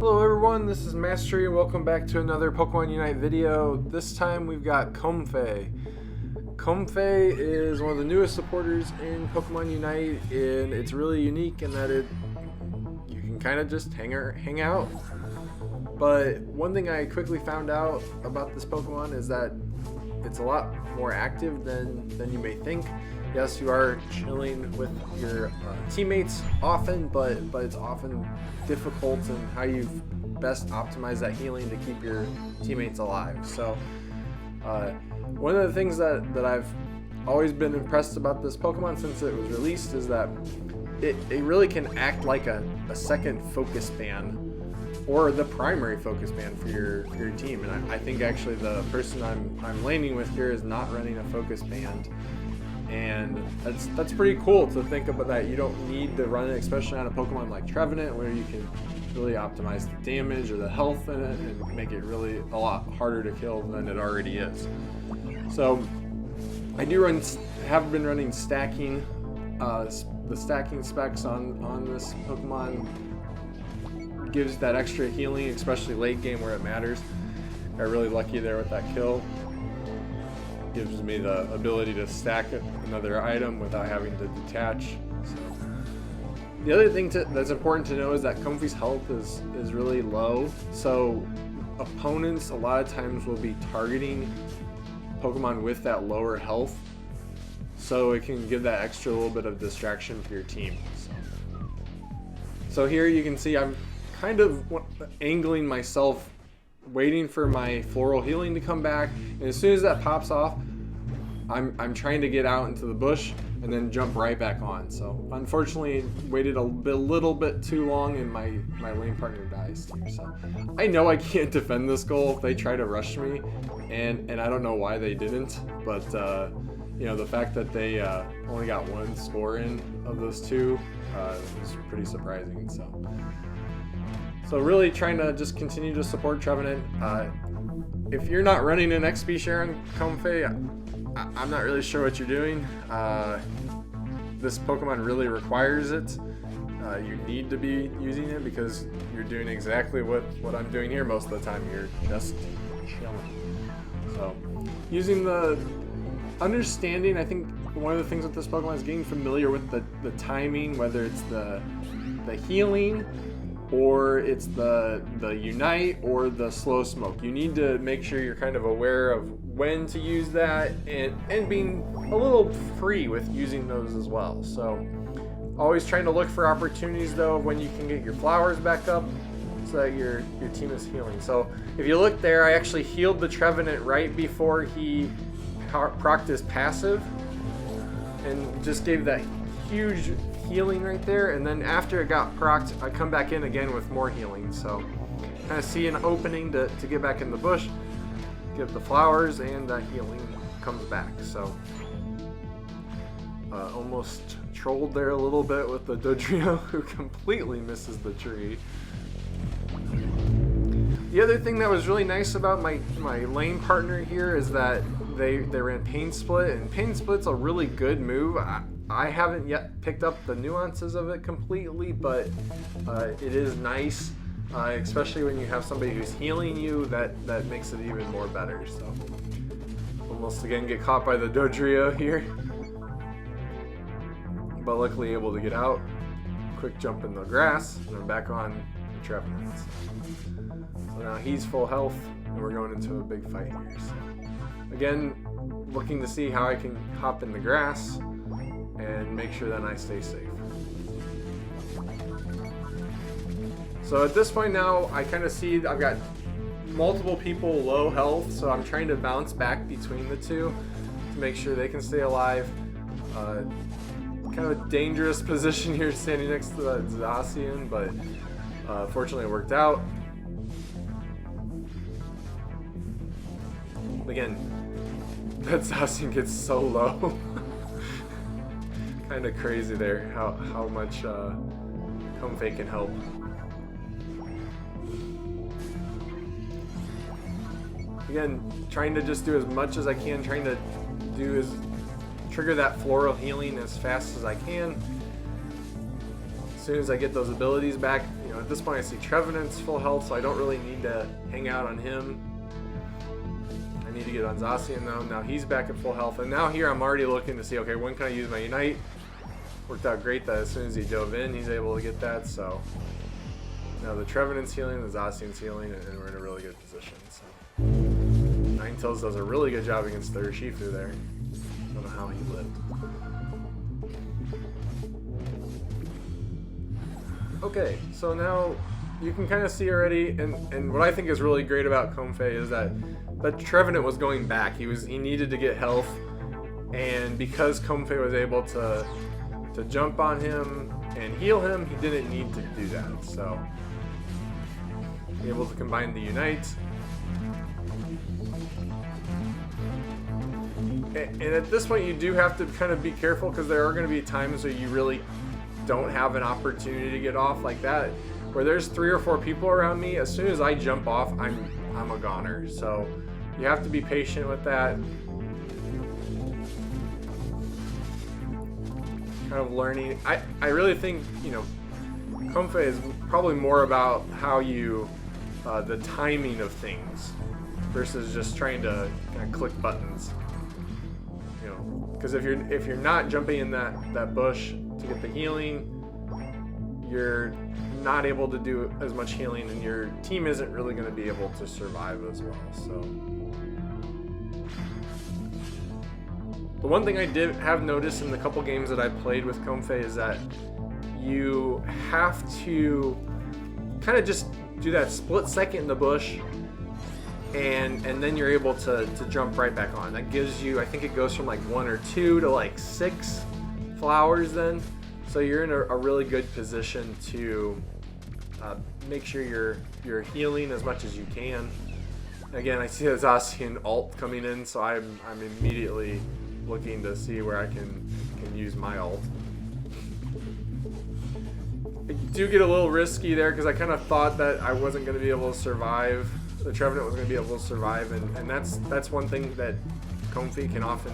Hello everyone, this is Masttery and welcome back to another Pokemon Unite video. This time we've got Comfey. Comfey is one of the newest supporters in Pokemon Unite, and it's really unique in that you can kind of just hang out. But one thing I quickly found out about this Pokemon is that it's a lot more active than you may think. Yes, you are chilling with your teammates often, but it's often difficult in how you best optimize that healing to keep your teammates alive. So one of the things that I've always been impressed about this Pokemon since it was released is that it really can act like a second focus band, or the primary focus band for your team. And I think actually the person I'm laning with here is not running a focus band. And that's pretty cool to think about, that you don't need to run it, especially on a Pokemon like Trevenant, where you can really optimize the damage or the health in it and make it really a lot harder to kill than it already is. So I have been running stacking, the stacking specs on this Pokemon gives that extra healing, especially late game where it matters. Got really lucky there with that kill. Gives me the ability to stack another item without having to detach. So the other thing that's important to know is that Comfey's health is really low, so opponents a lot of times will be targeting Pokemon with that lower health, so it can give that extra little bit of distraction for your team. So here you can see I'm kind of angling myself, waiting for my floral healing to come back, and as soon as that pops off, I'm trying to get out into the bush and then jump right back on. So unfortunately waited a little bit too long, and my lane partner dies here. So I know I can't defend this goal if they try to rush me, and I don't know why they didn't, but you know, the fact that they only got one score in of those two is pretty surprising. So really trying to just continue to support Trevenant. If you're not running an XP share on Comfey, I'm not really sure what you're doing. This Pokemon really requires it. You need to be using it because you're doing exactly what I'm doing here most of the time. You're just chilling. So using the understanding, I think one of the things with this Pokemon is getting familiar with the timing, whether it's the healing, or it's the Unite, or the slow smoke. You need to make sure you're kind of aware of when to use that, and being a little free with using those as well. So always trying to look for opportunities though of when you can get your flowers back up so that your team is healing. So if you look there, I actually healed the Trevenant right before he procced his passive, and just gave that huge healing right there, and then after it got procced, I come back in again with more healing. So kind of see an opening to get back in the bush, get the flowers, and that healing comes back. So almost trolled there a little bit with the Dodrio, who completely misses the tree. The other thing that was really nice about my lane partner here is that they ran Pain Split, and Pain Split's a really good move. I haven't yet picked up the nuances of it completely, but it is nice, especially when you have somebody who's healing you. That makes it even more better. So almost again get caught by the Dodrio here, but luckily able to get out. Quick jump in the grass, and I'm back on the Trevenant. So now he's full health, and we're going into a big fight here. So again, looking to see how I can hop in the grass and make sure that I stay safe. So at this point now, I kind of see I've got multiple people low health, so I'm trying to bounce back between the two to make sure they can stay alive. Kind of a dangerous position here standing next to the Zacian, but fortunately it worked out. Again, that Zacian gets so low. Kind of crazy there how much Comfey can help. Again, trying to just do as much as I can, trying to trigger that floral healing as fast as I can. As soon as I get those abilities back, you know, At this point I see Trevenant's full health, so I don't really need to hang out on him. I need to get on Zacian though. Now he's back at full health, and now here I'm already looking to see, okay, when can I use my Unite? Worked out great that as soon as he dove in, he's able to get that, so now the Trevenant's healing, the Zacian's healing, and we're in a really good position. So Ninetales does a really good job against the Urshifu there. I don't know how he lived. Okay, so now you can kind of see already, and what I think is really great about Comfey is that Trevenant was going back. He needed to get health, and because Comfey was able to jump on him and heal him, he didn't need to do that. So able to combine the Unite. And at this point you do have to kind of be careful, because there are going to be times where you really don't have an opportunity to get off like that, where there's 3 or 4 people around me. As soon as I jump off, I'm a goner. So you have to be patient with that. Kind of learning. I really think, you know, Comfey is probably more about how you the timing of things versus just trying to kind of click buttons. You know, because if you're not jumping in that bush to get the healing, you're not able to do as much healing, and your team isn't really going to be able to survive as well. So the one thing I did have noticed in the couple games that I played with Comfey is that you have to kind of just do that split second in the bush, and then you're able to jump right back on. That gives you, I think it goes from like 1 or 2 to like 6 flowers then. So you're in a really good position to make sure you're healing as much as you can. Again, I see the Zacian ult coming in, so I'm immediately looking to see where I can use my ult. I do get a little risky there because I kind of thought that I wasn't going to be able to survive. The Trevenant was going to be able to survive, and that's one thing that Comfey can often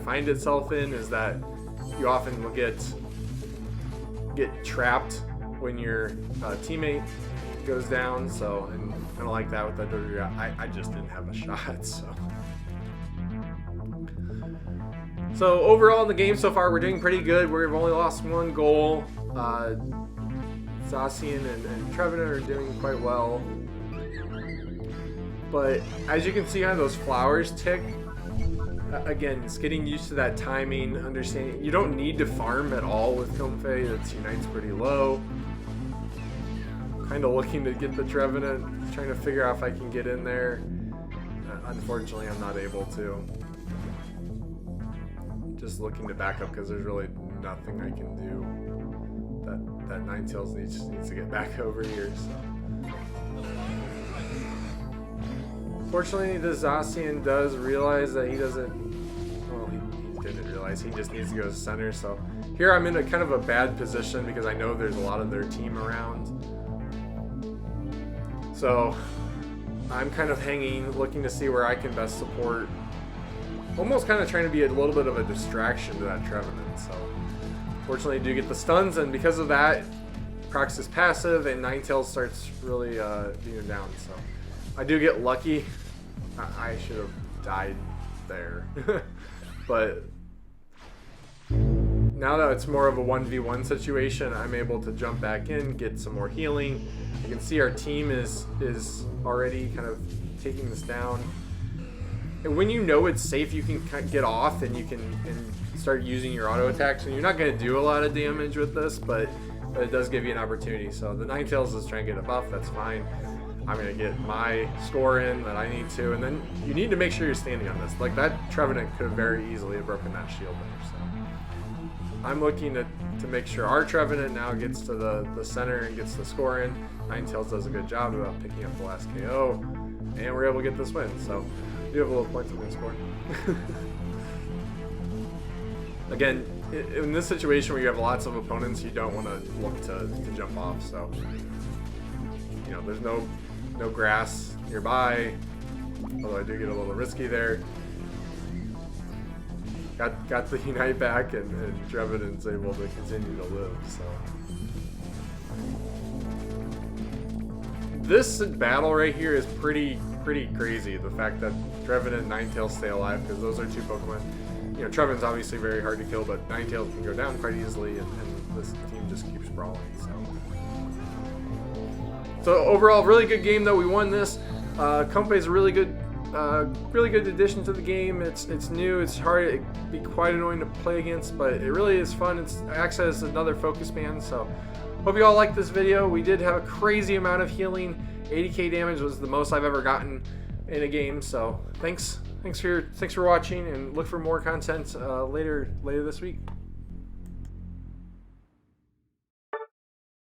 find itself in, is that you often will get trapped when your teammate goes down. So, and kind of like that with that Dodoria, I just didn't have a shot. So overall in the game so far, we're doing pretty good. We've only lost 1 goal. Zacian and Trevenant are doing quite well. But as you can see how those flowers tick, again, it's getting used to that timing, understanding. You don't need to farm at all with Comfey. Its Unite's pretty low. Kind of looking to get the Trevenant, trying to figure out if I can get in there. Unfortunately, I'm not able to. Just looking to back up because there's really nothing I can do. That Ninetales needs to get back over here. So. Fortunately, the Zacian does realize that he doesn't. Well, he didn't realize. He just needs to go to center. So here I'm in a kind of a bad position because I know there's a lot of their team around. So I'm kind of hanging, looking to see where I can best support. Almost kind of trying to be a little bit of a distraction to that Trevenant. So fortunately, I do get the stuns, and because of that, procs is passive, and Ninetales starts really being down. So I do get lucky. I should have died there. But now that it's more of a 1v1 situation, I'm able to jump back in, get some more healing. You can see our team is already kind of taking this down. And when you know it's safe, you can kind of get off and you can start using your auto attacks. And you're not going to do a lot of damage with this, but it does give you an opportunity. So the Ninetales is trying to get a buff. That's fine. I'm going to get my score in that I need to. And then you need to make sure you're standing on this. Like that Trevenant could have very easily have broken that shield there. So I'm looking to make sure our Trevenant now gets to the center and gets the score in. Ninetales does a good job about picking up the last KO. And we're able to get this win. So we do have a little points on the score. Again, in this situation where you have lots of opponents, you don't want to look to jump off. So, you know, there's no grass nearby, although I do get a little risky there. Got the Unite back, and Trevenant's able to continue to live. So this battle right here is pretty crazy. The fact that Trevin and Ninetales stay alive, because those are two Pokemon. You know, Trevin's obviously very hard to kill, but Ninetales can go down quite easily, and this team just keeps brawling. So overall, really good game though. We won this. Comfey's a really good addition to the game. It's new. It's hard. It can be quite annoying to play against, but it really is fun. It acts as another focus band. So hope you all liked this video. We did have a crazy amount of healing. 80k damage was the most I've ever gotten in a game. So thanks for watching, and look for more content later this week.